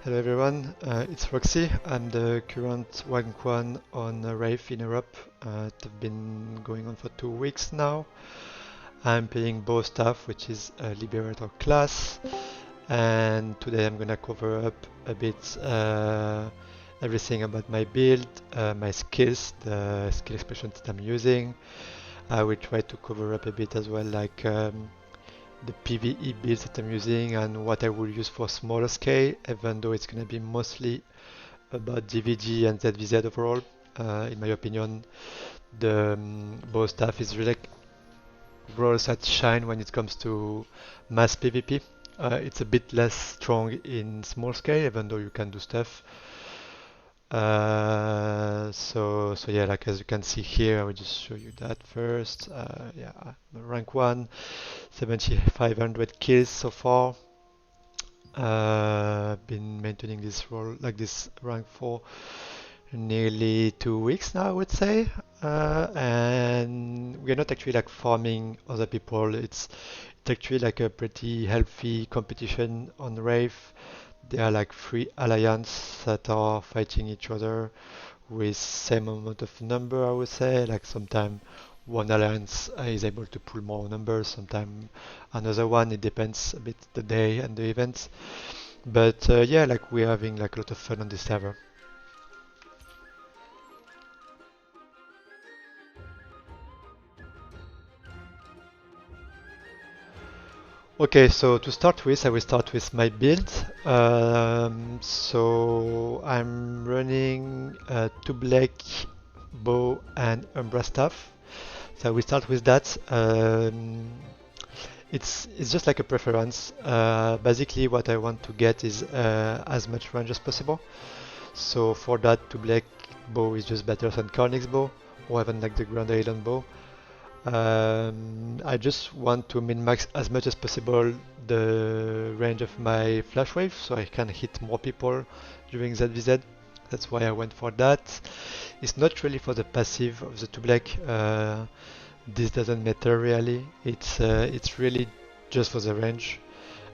Hello everyone, it's Roxy. I'm the current rank 1 on Wraith in Europe. It's been going on for 2 weeks now. I'm playing bow staff, which is a Liberator class, and today I'm gonna cover up a bit everything about my build, my skills, the skill expressions that I'm using. I will try to cover up a bit as well, like the PvE builds that I'm using and what I will use for smaller scale, even though it's going to be mostly about DVG and ZVZ overall. In my opinion, the bow staff is really rolls at shine when it comes to mass PvP. It's a bit less strong in small scale, even though you can do stuff. So yeah, like as you can see here, I will just show you that first. Yeah, rank 1, 7,500 kills so far. Been maintaining this role like this rank for nearly 2 weeks now, I would say. And we're not actually like farming other people. It's actually like a pretty healthy competition on Wraith. There are like three alliances that are fighting each other with same amount of number, I would say. Like sometimes one alliance is able to pull more numbers, sometimes another one. It depends a bit the day and the event. But yeah, like we're having like a lot of fun on this server. Okay, so to start with, I will start with my build. So I'm running two black bow and umbra staff. So we start with that. It's just like a preference. Basically, what I want to get is as much range as possible. So for that, two black bow is just better than Karnik's bow, or even like the Grand Island bow. I just want to min-max as much as possible the range of my flash wave, so I can hit more people during ZVZ. That's why I went for that. It's not really for the passive of the two black. This doesn't matter really. It's really just for the range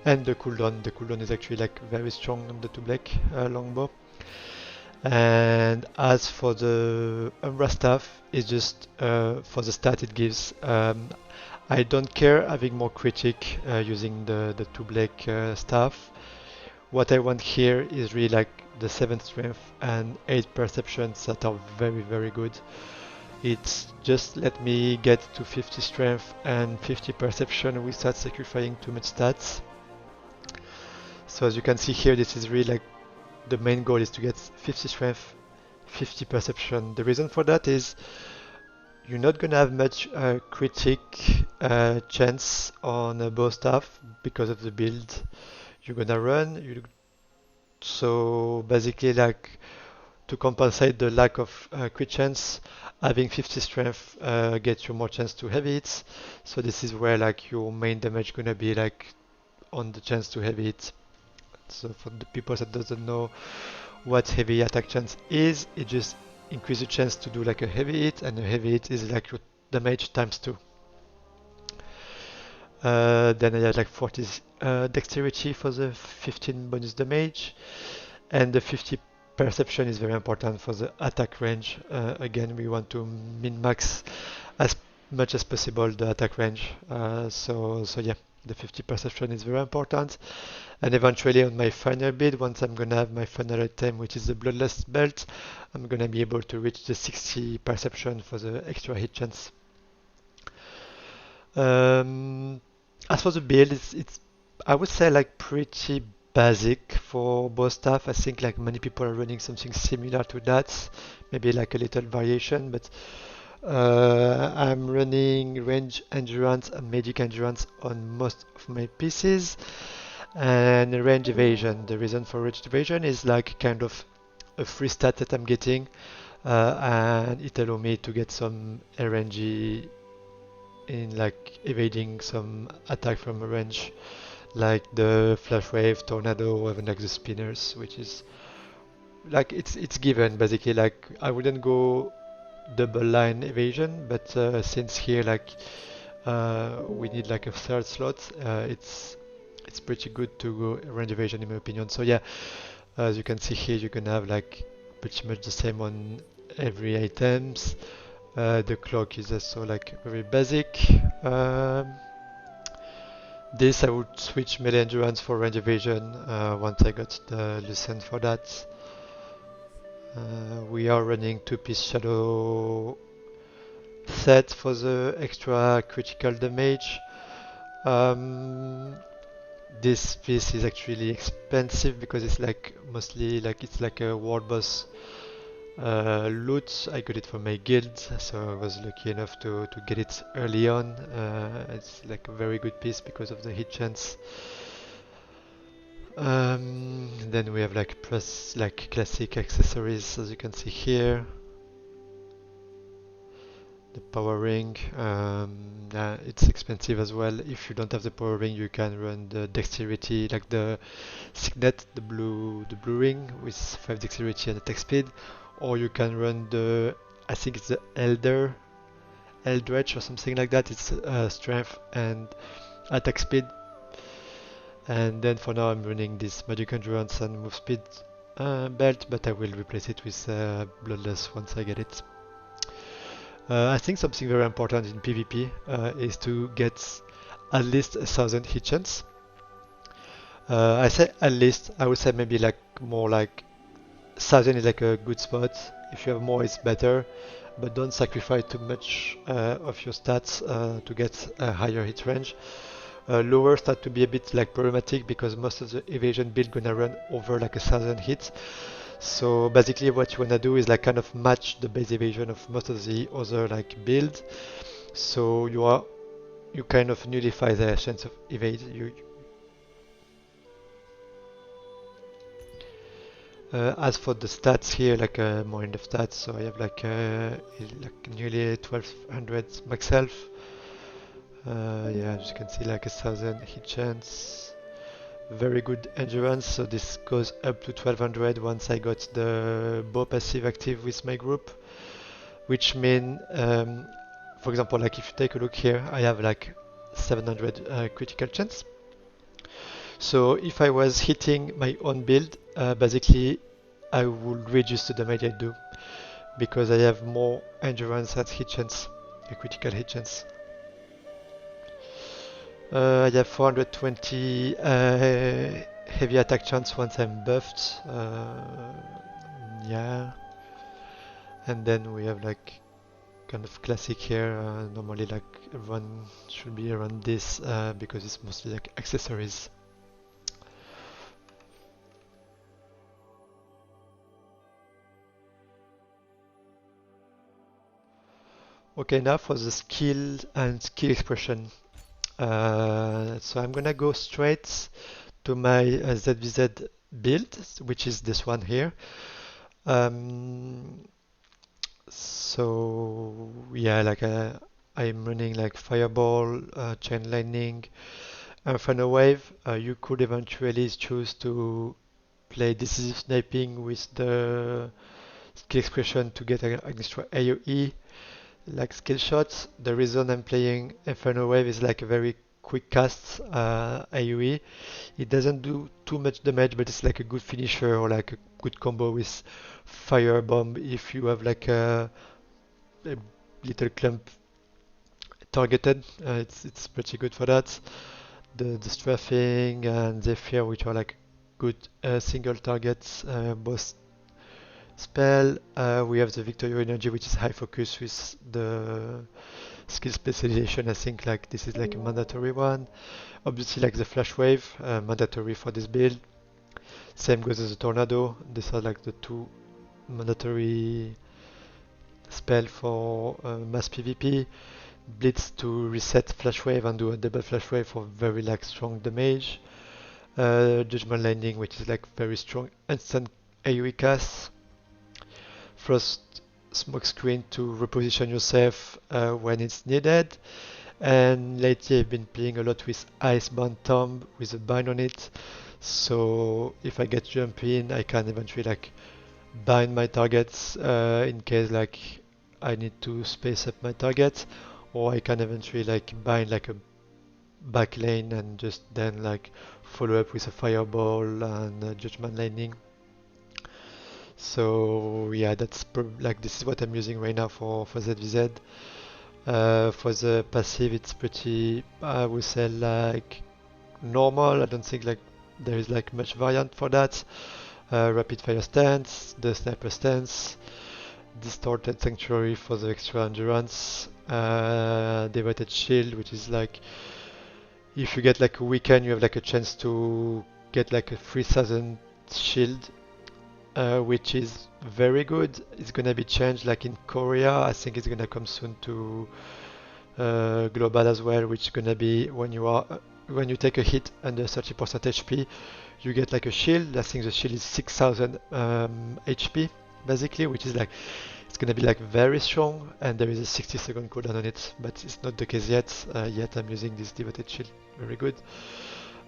and the cooldown. The cooldown is actually like very strong on the two black longbow. And as for the Umbra staff, it's just for the stat it gives. I don't care having more critic using the two black staff. What I want here is really like the 7 strength and 8 perceptions that are very good. It's just let me get to 50 strength and 50 perception without sacrificing too much stats. So as you can see here, this is really like the main goal is to get 50 strength, 50 perception. The reason for that is you're not gonna have much critic chance on a bow staff because of the build you're gonna run. So basically, like to compensate the lack of crit chance, having 50 strength gets you more chance to heavy hits. So this is where like your main damage gonna be like on the chance to heavy hit. So for the people that doesn't know what heavy attack chance is, it just increases the chance to do like a heavy hit, and a heavy hit is like your damage times 2. Then I had like 40 dexterity for the 15 bonus damage, and the 50 perception is very important for the attack range. Again, we want to min-max as much as possible the attack range. So yeah, the 50 perception is very important. And eventually on my final build, once I'm gonna have my final item, which is the Bloodlust belt, I'm gonna be able to reach the 60 perception for the extra hit chance. As for the build, it's I would say like pretty basic for both staff. I think like many people are running something similar to that, maybe like a little variation, but I'm running range endurance and magic endurance on most of my pieces, and range evasion. The reason for range evasion is like kind of a free stat that I'm getting, and it allows me to get some RNG in like evading some attack from a range, like the flash wave, tornado, or even like the spinners, which is like it's given basically. Like I wouldn't go double line evasion, but since here like we need like a third slot, it's pretty good to go range evasion in my opinion. So yeah, As you can see here, you can have like pretty much the same on every items. The cloak is also like very basic. This I would switch melee endurance for range evasion once I got the license for that. We are running 2-piece shadow set for the extra critical damage. This piece is actually expensive because it's like mostly like it's like a world boss loot. I got it from my guild, so I was lucky enough to get it early on. It's like a very good piece because of the hit chance. Then we have like plus like classic accessories, as you can see here. The power ring, it's expensive as well. If you don't have the power ring, you can run the dexterity, like the signet, the blue ring with 5 dexterity and attack speed, or you can run the, I think it's the Eldritch or something like that. It's strength and attack speed. And then for now I'm running this magic endurance and move speed belt, but I will replace it with bloodless once I get it. I think something very important in PvP is to get at least 1,000 hit chance. I say at least, I would say maybe like more like 1,000 is like a good spot. If you have more, it's better, but don't sacrifice too much of your stats to get a higher hit range. Lower start to be a bit like problematic because most of the evasion build gonna run over like 1,000 hits. So basically what you wanna do is like kind of match the base evasion of most of the other like builds. So you kind of nullify the chance of evade. As for the stats here, like more in the stats, so I have like nearly 1,200 max health. Yeah, as you can see, like 1,000 hit chance. Very good endurance, so this goes up to 1,200 once I got the bow passive active with my group, which mean, for example, like if you take a look here, I have like 700 critical chance. So if I was hitting my own build, basically I would reduce the damage I do because I have more endurance and hit chance, a critical hit chance. I have 420 heavy attack chance once I'm buffed. Yeah. And then we have like kind of classic here. Normally like everyone should be around this because it's mostly like accessories. Okay, now for the skill and skill expression. So I'm gonna go straight to my ZVZ build, which is this one here. So yeah, like I'm running like Fireball, Chain Lightning, Inferno Wave. You could eventually choose to play Decisive Sniping with the skill expression to get an extra AoE like skill shots. The reason I'm playing Inferno Wave is like a very quick cast AoE. It doesn't do too much damage, but it's like a good finisher or like a good combo with Firebomb if you have like a little clump targeted. It's pretty good for that. The strafing and the fear, which are like good single targets, both spell. We have the Victorio Energy, which is high focus with the skill specialization. I think like this is like a mandatory one. Obviously like the Flash Wave, mandatory for this build. Same goes as the Tornado. These are like the two mandatory spell for mass PvP. Blitz to reset Flash Wave and do a double Flash Wave for very like strong damage. Judgment Lightning, which is like very strong instant AoE cast. Frost Smoke Screen to reposition yourself when it's needed. And lately I've been playing a lot with Icebound Tomb with a bind on it. So if I get jump in, I can eventually like bind my targets in case like I need to space up my targets, or I can eventually like bind like a back lane and just then like follow up with a fireball and Judgment Lightning. So yeah, like this is what I'm using right now for ZVZ. For the passive, it's pretty, I would say, like normal. I don't think like there is like much variant for that. Rapid fire stance, the sniper stance, distorted sanctuary for the extra endurance, devoted shield, which is like if you get like a weekend, you have like a chance to get like a 3000 shield, which is very good. It's gonna be changed like in Korea. I think it's gonna come soon to global as well, which is gonna be when you take a hit under 30% HP, you get like a shield. I think the shield is 6000 HP basically, which is like it's gonna be like very strong, and there is a 60-second cooldown on it, but it's not the case yet. Yet I'm using this devoted shield, very good.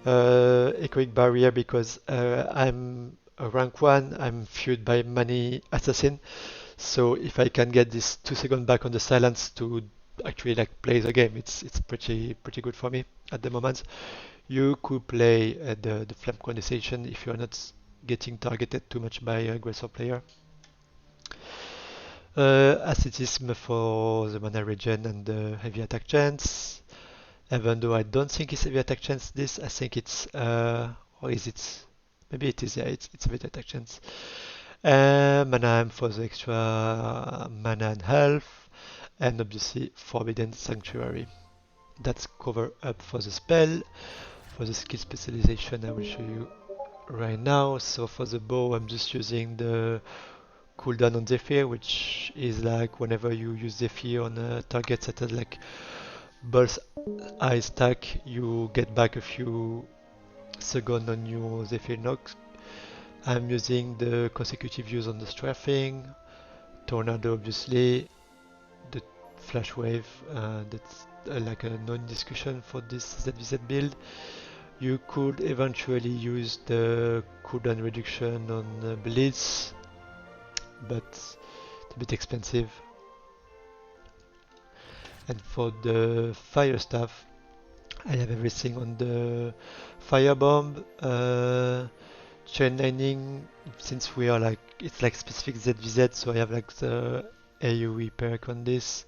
Echoic barrier because I'm a rank 1, I'm fueled by many assassin, so if I can get this 2 second back on the silence to actually like play the game, it's pretty good for me at the moment. You could play the flame condensation if you're not getting targeted too much by aggressor player. Asceticism for the mana regen and the heavy attack chance. Even though I don't think it's heavy attack chance, this I think it's or is it? Maybe it is. Yeah, it's heavy attack chance. Mana for the extra mana and health, and obviously Forbidden Sanctuary. That's cover up for the spell. For the skill specialization, I will show you right now. So for the bow, I'm just using the cooldown on Zephyr, which is like whenever you use Zephyr on a target that has like Bull's Eye stack, you get back a few seconds on your Zephyr Nox. I'm using the consecutive use on the strafing, Tornado obviously, the Flash Wave, that's like a non-discussion for this ZVZ build. You could eventually use the cooldown reduction on Blitz, but it's a bit expensive. And for the fire stuff, I have everything on the firebomb, chain lightning. Since we are like it's like specific ZVZ, so I have like the AoE perk on this.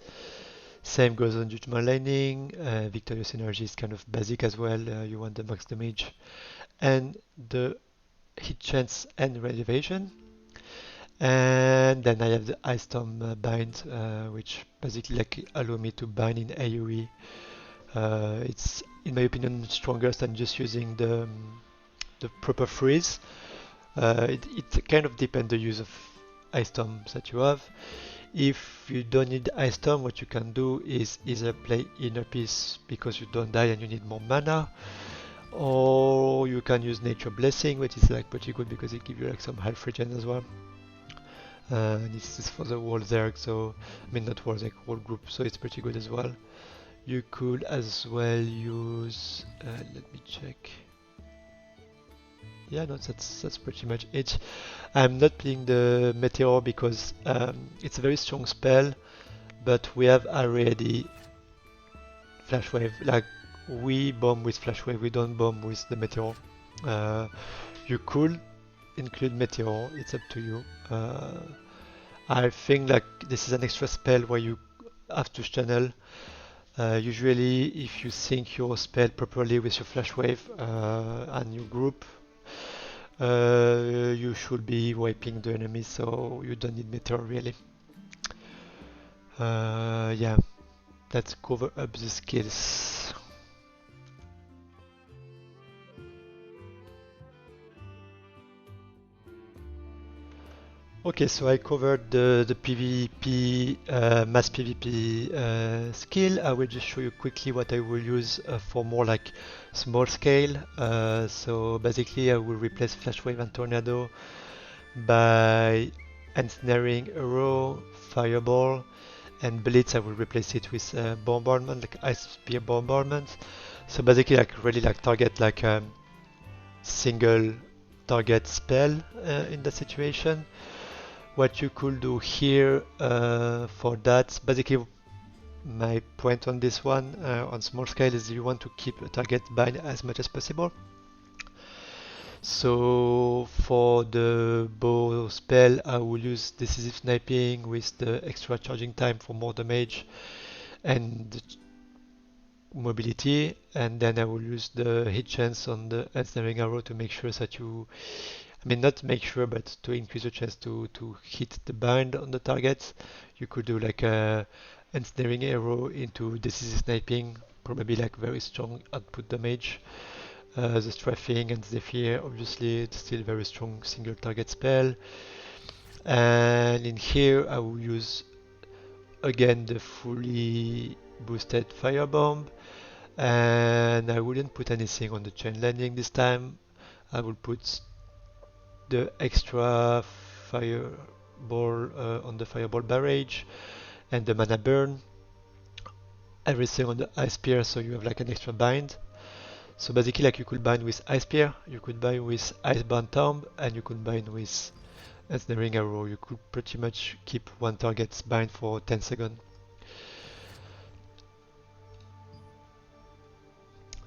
Same goes on Judgment Lightning. Victorious Energy is kind of basic as well. You want the max damage and the hit chance and relevation. And then I have the Ice Storm bind, which basically like allow me to bind in AoE. It's in my opinion strongest than just using the proper freeze. It kind of depends the use of Ice Storms that you have. If you don't need Ice Storm, what you can do is either play Inner Peace because you don't die and you need more mana, or you can use Nature Blessing, which is like pretty good because it gives you like some health regen as well. This is for the whole Zerg, so I mean not whole Zerg, whole group, so it's pretty good as well. You could as well use, let me check. Yeah, no, that's pretty much it. I'm not playing the Meteor because it's a very strong spell, but we have already Flash Wave. Like we bomb with Flash Wave, we don't bomb with the Meteor. You could include Meteor, it's up to you. I think like this is an extra spell where you have to channel. Usually if you sync your spell properly with your Flash Wave and your group, you should be wiping the enemy, so you don't need Meteor really. Yeah, let's cover up the skills. Okay, so I covered the PvP, mass PvP skill. I will just show you quickly what I will use for more like small scale. So basically I will replace Flash Wave and Tornado by Ensnaring Arrow, Fireball, and Blitz. I will replace it with Bombardment, like Ice Spear Bombardment. So basically like really like target like single target spell in that situation. What you could do here for that, basically my point on this one on small scale is you want to keep a target bind as much as possible. So for the bow spell, I will use decisive sniping with the extra charging time for more damage and mobility, and then I will use the hit chance on the ensnaring arrow to make sure that I mean not make sure, but to increase the chance to hit the bind on the target. You could do like a ensnaring arrow into decisive sniping, probably like very strong output damage. The strafing and Zephyr, obviously, it's still very strong single target spell. And in here, I will use again the fully boosted firebomb, and I wouldn't put anything on the chain landing this time. I will put the extra fireball on the fireball barrage and the mana burn. Everything on the ice spear, so you have like an extra bind. So basically, like you could bind with ice spear, you could bind with icebound tomb, and you could bind with ensnaring arrow. You could pretty much keep one target's bind for 10 seconds.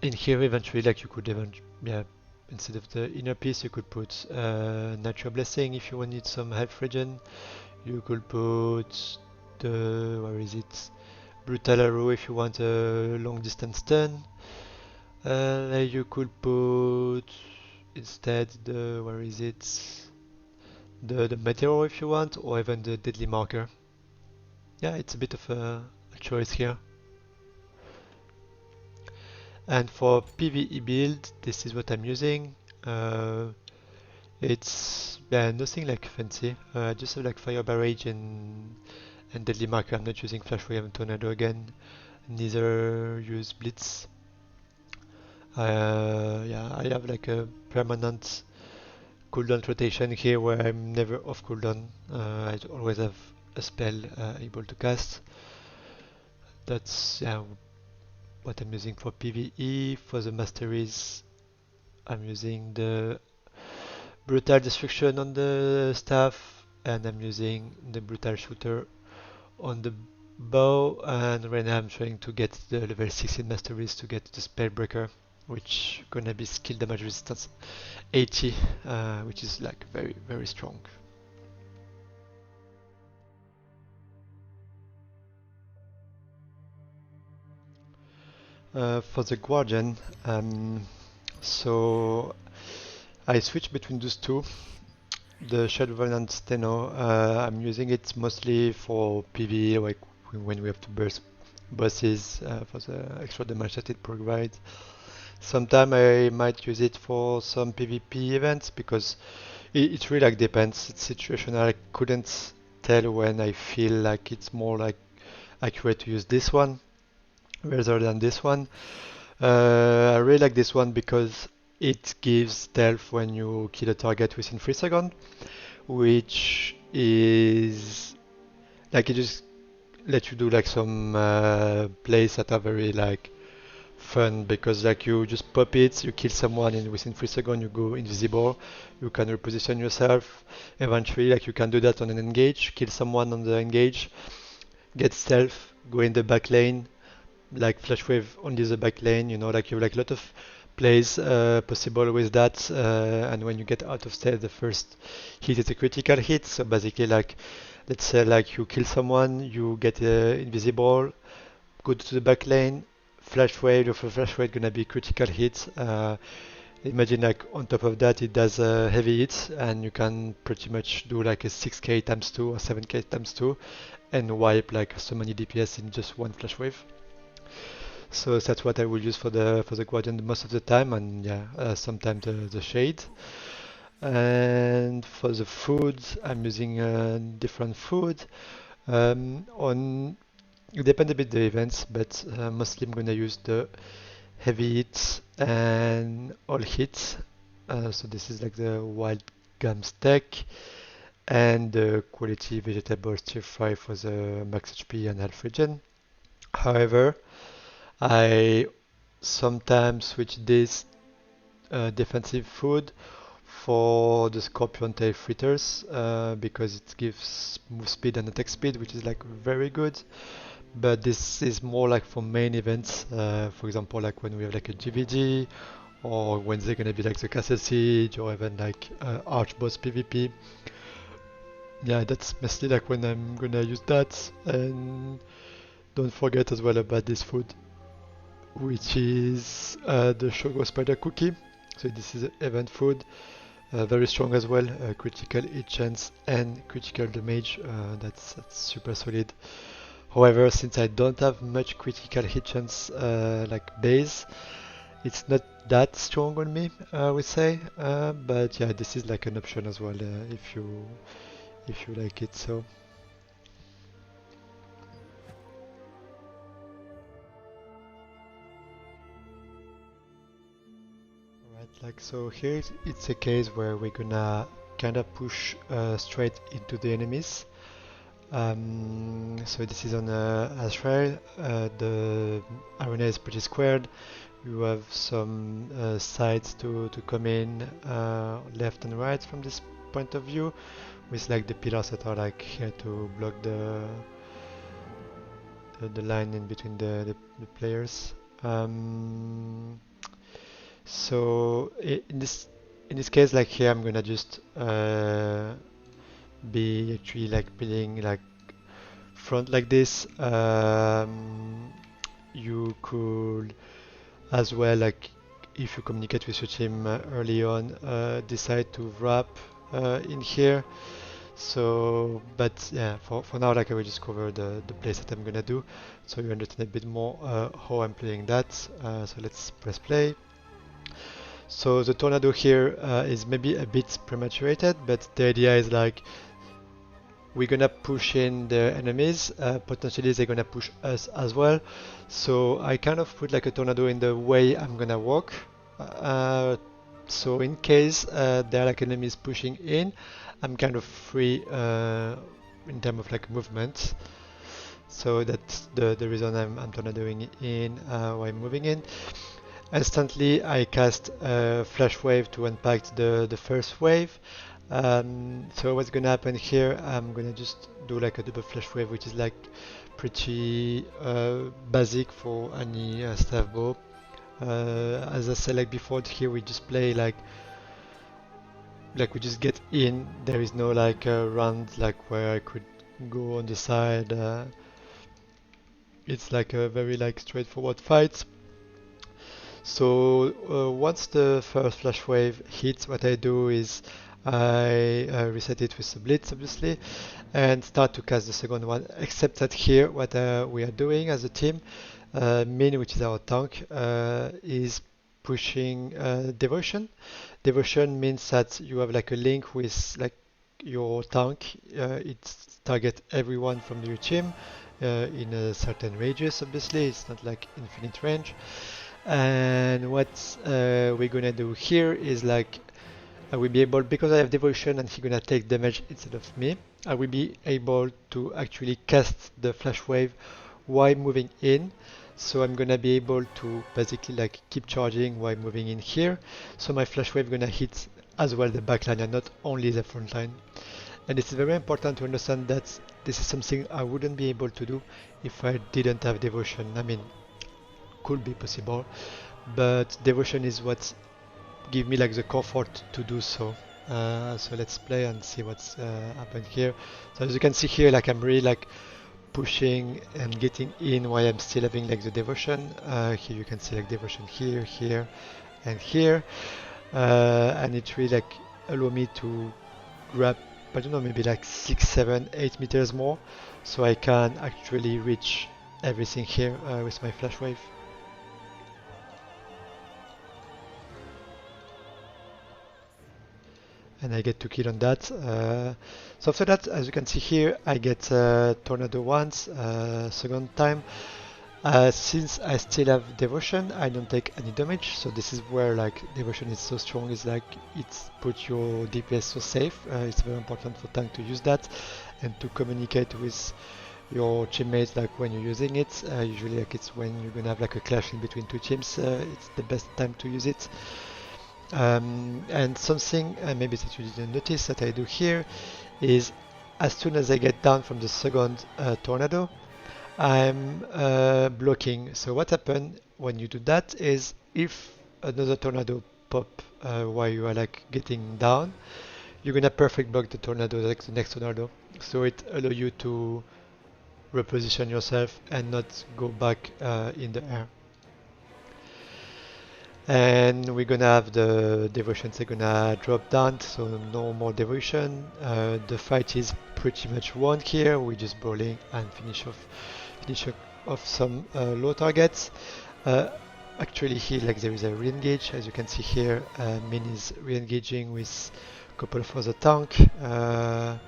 In here, eventually, like you could even, yeah, instead of the inner piece, you could put natural blessing if you wanted some health regen. You could put the, where is it? Brutal arrow if you want a long distance stun. You could put instead the, where is it? The meteor if you want, or even the deadly marker. Yeah, it's a bit of a choice here. And for PvE build, this is what I'm using. It's nothing like fancy. I just have like fire barrage and deadly marker. I'm not using flash wave and tornado again. Neither use blitz. Yeah, I have like a permanent cooldown rotation here where I'm never off cooldown. I always have a spell able to cast. That's what I'm using for PvE. For the masteries, I'm using the brutal destruction on the staff, and I'm using the brutal shooter on the bow. And right now I'm trying to get the level 16 masteries to get the spellbreaker, which gonna be skill damage resistance 80, which is like very strong. For the Guardian, so I switch between those two. The Shadowrun Steno, I'm using it mostly for PvE, like when we have to burst bosses for the extra damage that it provides. Sometimes I might use it for some PvP events because it really like depends. It's situational. I couldn't tell when I feel like it's more like accurate to use this one rather than this one. I really like this one because it gives stealth when you kill a target within 3 seconds, which is like it just let you do like some plays that are very like fun because like you just pop it, you kill someone and within 3 seconds you go invisible, you can reposition yourself, eventually like you can do that on an engage, kill someone on the engage, get stealth, go in the back lane, like flash wave only the back lane, you know, like you have like a lot of plays possible with that, and when you get out of stealth the first hit is a critical hit, so basically like let's say like you kill someone, you get invisible, go to the back lane, flash wave, your flash wave gonna be critical hit. Imagine like on top of that it does a heavy hit and you can pretty much do like a 6k times 2 or 7k times 2 and wipe like so many DPS in just one flash wave. So that's what I will use for the Guardian most of the time, and yeah, sometimes the Shade. And for the food, I'm using different food. On it depends a bit the events, but mostly I'm gonna use the heavy hits and all hits. So this is like the wild gum steak and the quality vegetable stir fry for the max HP and health regen. However, I sometimes switch this defensive food for the scorpion tail fritters because it gives move speed and attack speed, which is like very good. But this is more like for main events, for example, like when we have like a GVG or when they're gonna be like the castle siege or even like arch boss PvP. Yeah, that's mostly like when I'm gonna use that. And don't forget as well about this food, which is the sugar spider cookie. So this is event food, very strong as well, critical hit chance and critical damage. That's super solid. However, since I don't have much critical hit chance like base, it's not that strong on me, I would say. But yeah, this is like an option as well if you like it. So. Right, like so here it's a case where we're gonna kind of push straight into the enemies. So this is on Azrael. The arena is pretty squared. You have some sides to come in left and right from this point of view, with like the pillars that are like here to block the line in between the players. So in this case, like here, I'm gonna just be actually like building like front like this. You could as well, like if you communicate with your team early on, decide to wrap in here. So, but yeah, for now, like I will just cover the place that I'm gonna do, so you understand a bit more how I'm playing that. So let's press play. So the tornado here is maybe a bit prematurated, but the idea is like we're gonna push in the enemies, potentially they're gonna push us as well. So I kind of put like a tornado in the way I'm gonna walk. So in case there are like enemies pushing in, I'm kind of free in terms of like movement. So that's the reason I'm tornadoing in while I'm moving in. Instantly, I cast a flash wave to impact the first wave. So what's gonna happen here? I'm gonna just do like a double flash wave, which is like pretty basic for any staff bow. As I said like before, here we just play like we just get in. There is no like round like where I could go on the side. It's like a very like straightforward fight. So once the first flash wave hits, what I do is I reset it with the blitz, obviously, and start to cast the second one. Except that here, what we are doing as a team, Min, which is our tank, is pushing devotion. Devotion means that you have like a link with like your tank. It target everyone from your team in a certain radius. Obviously, it's not like infinite range. And what we're gonna do here is like I will be able, because I have devotion and he's gonna take damage instead of me, I will be able to actually cast the flash wave while moving in. So I'm gonna be able to basically like keep charging while moving in here. So my flash wave gonna hit as well the back line and not only the front line. And it's very important to understand that this is something I wouldn't be able to do if I didn't have devotion. I mean, could be possible, but devotion is what give me like the comfort to do so. So let's play and see what's happened here. So as you can see here, like I'm really like pushing and getting in while I'm still having like the devotion. Here you can see like devotion here, here, and here, and it really like allow me to grab, I don't know, maybe like 6, 7, 8 meters more, so I can actually reach everything here with my flash wave. And I get 2 kills on that. So after that, as you can see here, I get tornado once, second time. Since I still have devotion, I don't take any damage. So this is where like devotion is so strong. Is like it's put your DPS so safe. It's very important for tank to use that and to communicate with your teammates like when you're using it. Usually like it's when you're gonna have like a clash in between two teams. It's the best time to use it. And something maybe that you didn't notice that I do here is as soon as I get down from the second tornado, I'm blocking. So what happens when you do that is if another tornado pop while you are like getting down, you're gonna perfect block the tornado, like the next tornado. So it allows you to reposition yourself and not go back in the air. And we're gonna have the devotions are gonna drop down, so no more devotion. The fight is pretty much won here. We're just brawling and finish off some low targets. Uh, Actually here like there is a re-engage, as you can see here. Min is re-engaging with a couple of other tank. I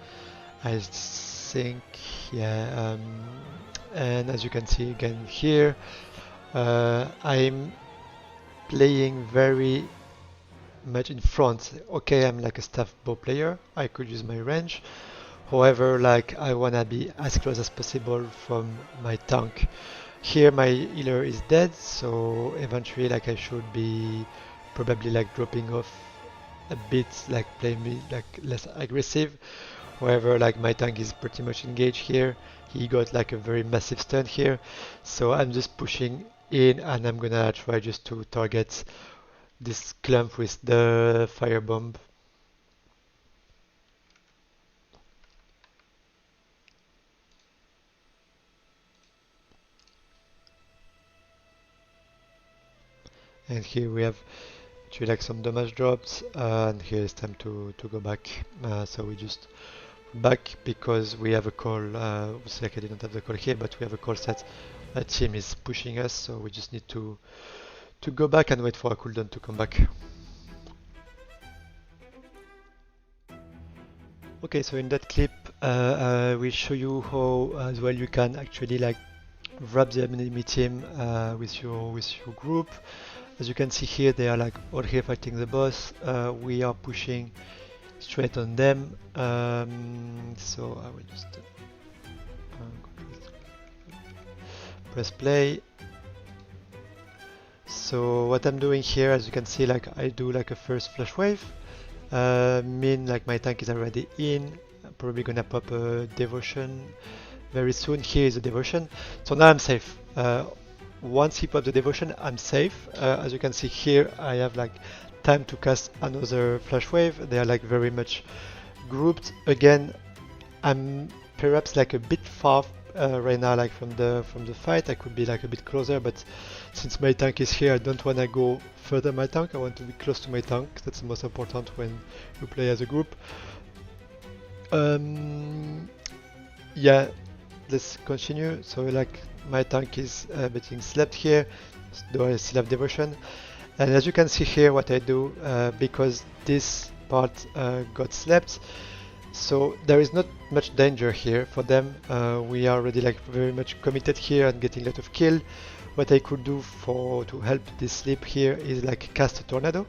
think, yeah, and as you can see again here, I'm playing very much in front. Okay, I'm like a staff bow player. I could use my range. However, like I wanna be as close as possible from my tank. Here my healer is dead, so eventually like I should be probably like dropping off a bit, like playing me like less aggressive. However, like my tank is pretty much engaged here. He got like a very massive stun here, so I'm just pushing in and I'm gonna try just to target this clump with the firebomb. And here we have actually like some damage drops, and here it's time to go back. So we just back because we have a call. Obviously, like I didn't have the call here, but we have a call set. A team is pushing us, so we just need to go back and wait for a cooldown to come back. Okay, so in that clip, I will show you how as well you can actually like wrap the enemy team with your group. As you can see here, they are like all here fighting the boss. We are pushing straight on them. So I will just press play. So what I'm doing here, as you can see, like I do like a first flash wave. Mean like my tank is already in. I'm probably gonna pop a devotion very soon. Here is a devotion. So now I'm safe. Once he pops the devotion, I'm safe. As you can see here, I have like time to cast another flash wave. They are like very much grouped. Again, I'm perhaps like a bit far right now, like from the fight. I could be like a bit closer, but since my tank is here, I don't want to go further my tank. I want to be close to my tank. That's the most important when you play as a group. Yeah, let's continue. So like my tank is getting slept here, though I still have devotion. And as you can see here, what I do, because this part got slept, so there is not much danger here for them. We are already like very much committed here and getting a lot of kill. What I could do to help this sleep here is like cast a tornado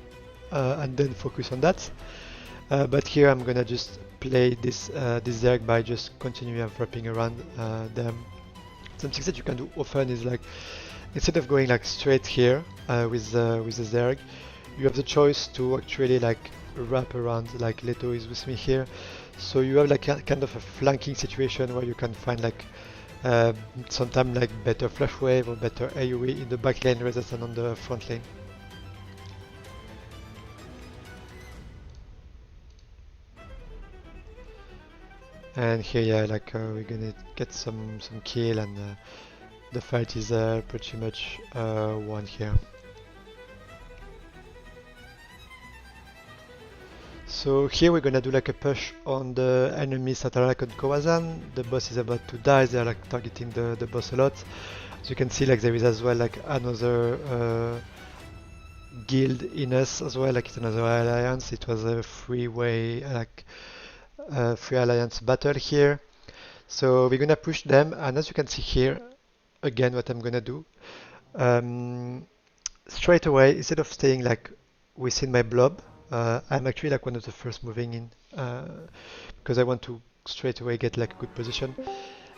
and then focus on that. But here I'm gonna just play this Zerg by just continuing wrapping around them. Something that you can do often is like instead of going like straight here with the Zerg, you have the choice to actually like wrap around, like Leto is with me here. So you have like a kind of a flanking situation where you can find like sometimes like better flash wave or better AoE in the back lane rather than on the front lane. And here, yeah, like we're gonna get some kill, and the fight is pretty much won here. So here we're gonna do like a push on the enemies that are like on Kawazan. The boss is about to die. They're like targeting the boss a lot. As you can see, like there is as well like another guild in us as well. Like it's another alliance. It was a three-way like free alliance battle here. So we're gonna push them, and as you can see here, again what I'm gonna do, straight away, instead of staying like within my blob, I'm actually like one of the first moving in because I want to straight away get like a good position.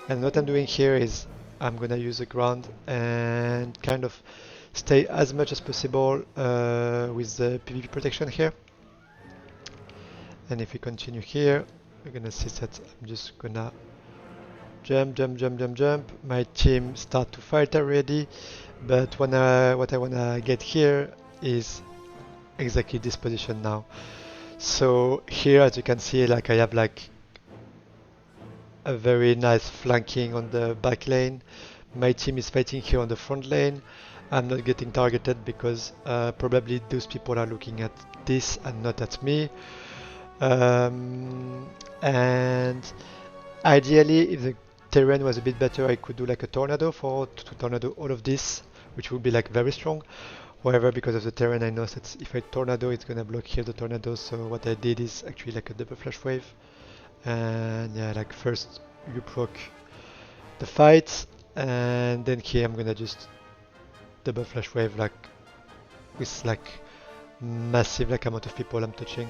And what I'm doing here is I'm gonna use the ground and kind of stay as much as possible with the PvP protection here. And if we continue here, we're gonna see that I'm just gonna jump. My team start to fight already, but what I wanna get here is exactly this position now. So here, as you can see, like I have like a very nice flanking on the back lane. My team is fighting here on the front lane. I'm not getting targeted because probably those people are looking at this and not at me. And ideally, if the terrain was a bit better, I could do like a tornado to tornado all of this, which would be like very strong. However, because of the terrain, I know that if I tornado, it's gonna block here the tornado. So what I did is actually like a double flash wave. And yeah, like first you proc the fight, and then here I'm gonna just double flash wave like with like massive like amount of people I'm touching.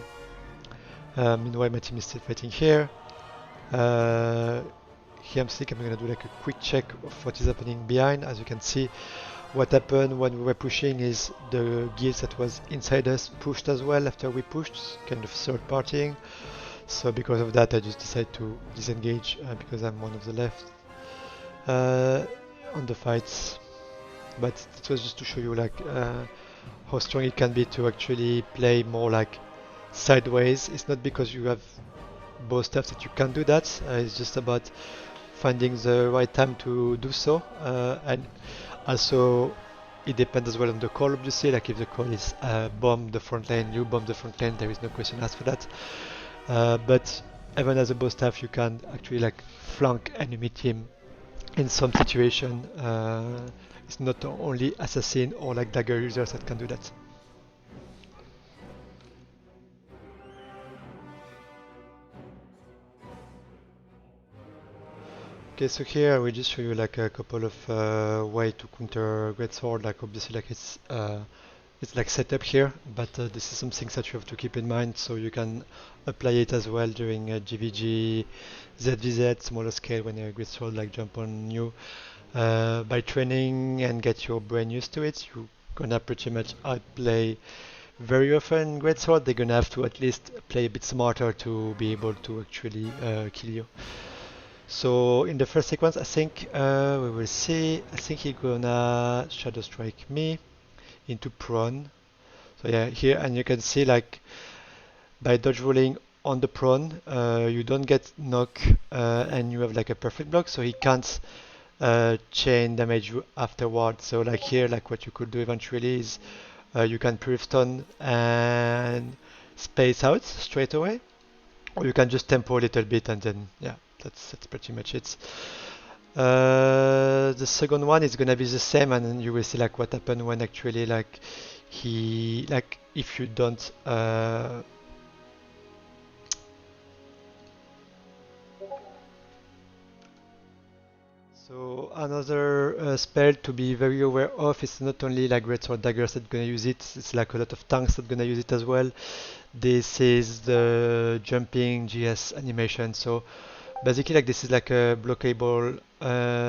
Meanwhile, my team is still fighting here. Here I'm gonna do like a quick check of what is happening behind. As you can see, what happened when we were pushing is the guilds that was inside us pushed as well after we pushed, kind of third partying. So because of that, I just decided to disengage because I'm one of the left on the fights. But it was just to show you like how strong it can be to actually play more like sideways. It's not because you have both stuff that you can't do that. It's just about finding the right time to do so. And also it depends as well on the call, obviously. Like if the call is bomb the front lane, you bomb the front lane, there is no question asked for that. But even as a bow staff, you can actually like flank enemy team in some situation. It's not only assassin or like dagger users that can do that. Okay, so here I will just show you like a couple of way to counter greatsword. Like obviously, like it's like set up here, but this is something that you have to keep in mind. So you can apply it as well during GVG, ZVZ, smaller scale when a greatsword like jump on you. By training and get your brain used to it, you're gonna pretty much outplay very often greatsword. They're gonna have to at least play a bit smarter to be able to actually kill you. So in the first sequence, I think we will see. I think he's gonna shadow strike me into prone. So yeah, here and you can see like by dodge rolling on the prone, you don't get knock and you have like a perfect block, so he can't chain damage you afterward. So like here, like what you could do eventually is you can Purif Stone and space out straight away, or you can just tempo a little bit and then yeah, that's pretty much it. The second one is gonna be the same, and then you will see like what happened when actually like he like if you don't So another spell to be very aware of is not only like greatsword daggers that gonna use it, it's like a lot of tanks that gonna use it as well. This is the jumping GS animation. So basically like this is like a blockable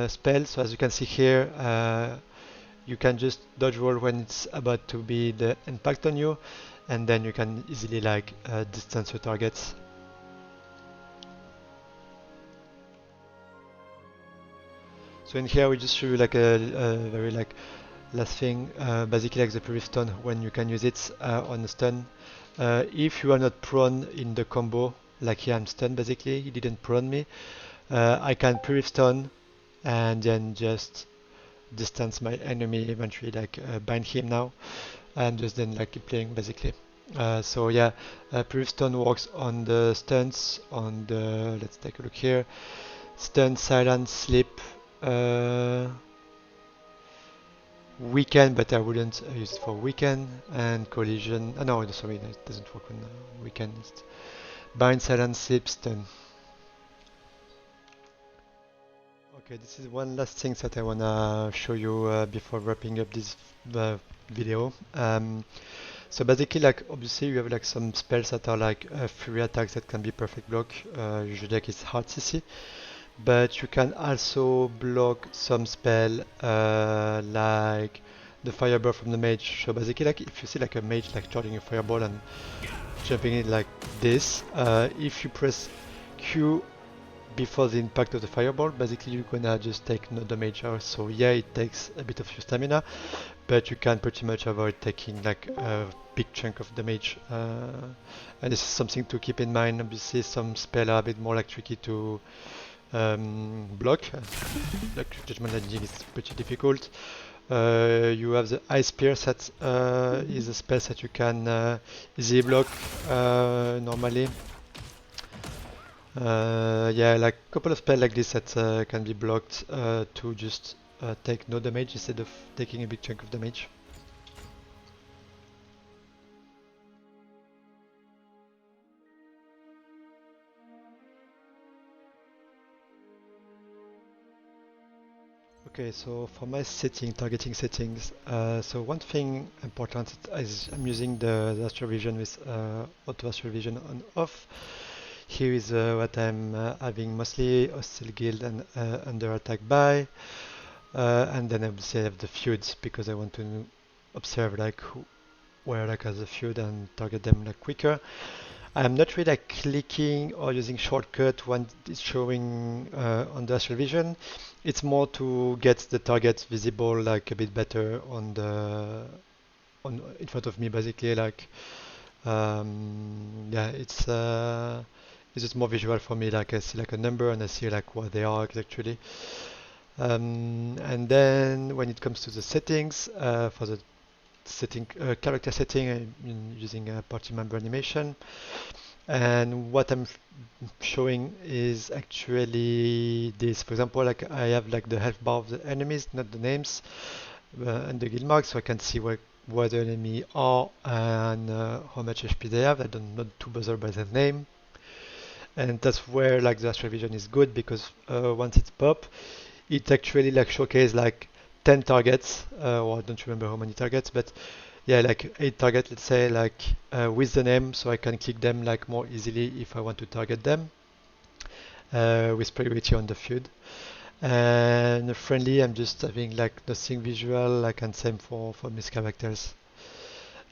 spell. So as you can see here, you can just dodge roll when it's about to be the impact on you, and then you can easily like distance your targets. So in here we just show you like a very like last thing, basically like the Purif Stone when you can use it on a stun. If you are not prone in the combo, like here I'm stunned basically, he didn't prone me, I can Purif Stone and then just distance my enemy eventually, like bind him now, and just then like keep playing basically. So yeah, Purif Stone works on the stuns, on the, let's take a look here, stun, silence, sleep, weaken, but I wouldn't use it for weaken, and collision. No, sorry, it doesn't work on weaken. It's bind, silence, sleep, stun. Okay, this is one last thing that I wanna show you before wrapping up this video. So basically, like obviously you have like some spells that are like fury attacks that can be perfect block. Usually like it's hard CC. But you can also block some spell like the fireball from the mage. So basically like if you see like a mage like charging a fireball and jumping it like this, if you press Q before the impact of the fireball, basically you're gonna just take no damage. So yeah, it takes a bit of your stamina, but you can pretty much avoid taking like a big chunk of damage. And this is something to keep in mind. Obviously, some spells are a bit more like tricky to block. Like Judgment Lightning is pretty difficult. You have the Ice Pierce that is a spell that you can easily block normally. Yeah, like a couple of spells like this that can be blocked to just take no damage instead of taking a big chunk of damage. Okay, so for my targeting settings, so one thing important is I'm using the Astral Vision with Auto Astral Vision on off. Here is what I'm having mostly hostile guild and under attack by, and then I will say I have the feuds because I want to observe like where like has a feud and target them like quicker. I'm not really like clicking or using shortcut when it's showing on the Astral Vision. It's more to get the target visible like a bit better on the on in front of me basically like yeah it's just more visual for me like I see like a number and I see like what they are actually. And then when it comes to the settings for the character setting, I'm using a party member animation. And what I'm showing is actually this. For example, like I have like the health bar of the enemies, not the names, and the guild marks, so I can see where the enemy are and how much HP they have. I don't not too bothered by the name. And that's where like the Astral Vision is good because once it's pop, it actually like showcase like 10 targets, or I don't remember how many targets, but yeah, like 8 targets, let's say, like with the name, so I can click them like more easily if I want to target them with priority on the feud. And friendly, I'm just having like nothing visual, like and same for these characters.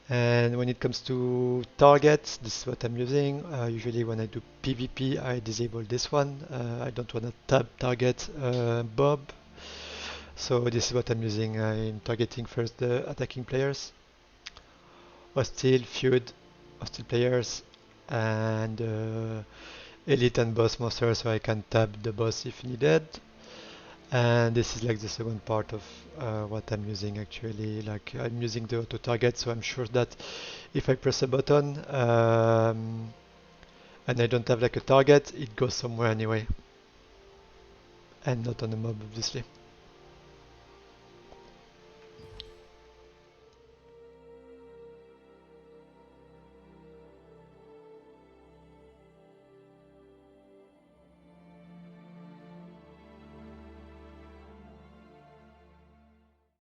And when it comes to targets, this is what I'm using. Usually when I do PvP, I disable this one. I don't want to tab target Bob. So this is what I'm using. I'm targeting first the attacking players, hostile, feud, hostile players, and elite and boss monsters, so I can tab the boss if needed. And this is like the second part of what I'm using actually. Like I'm using the auto target, so I'm sure that if I press a button and I don't have like a target, it goes somewhere anyway, and not on the mob obviously.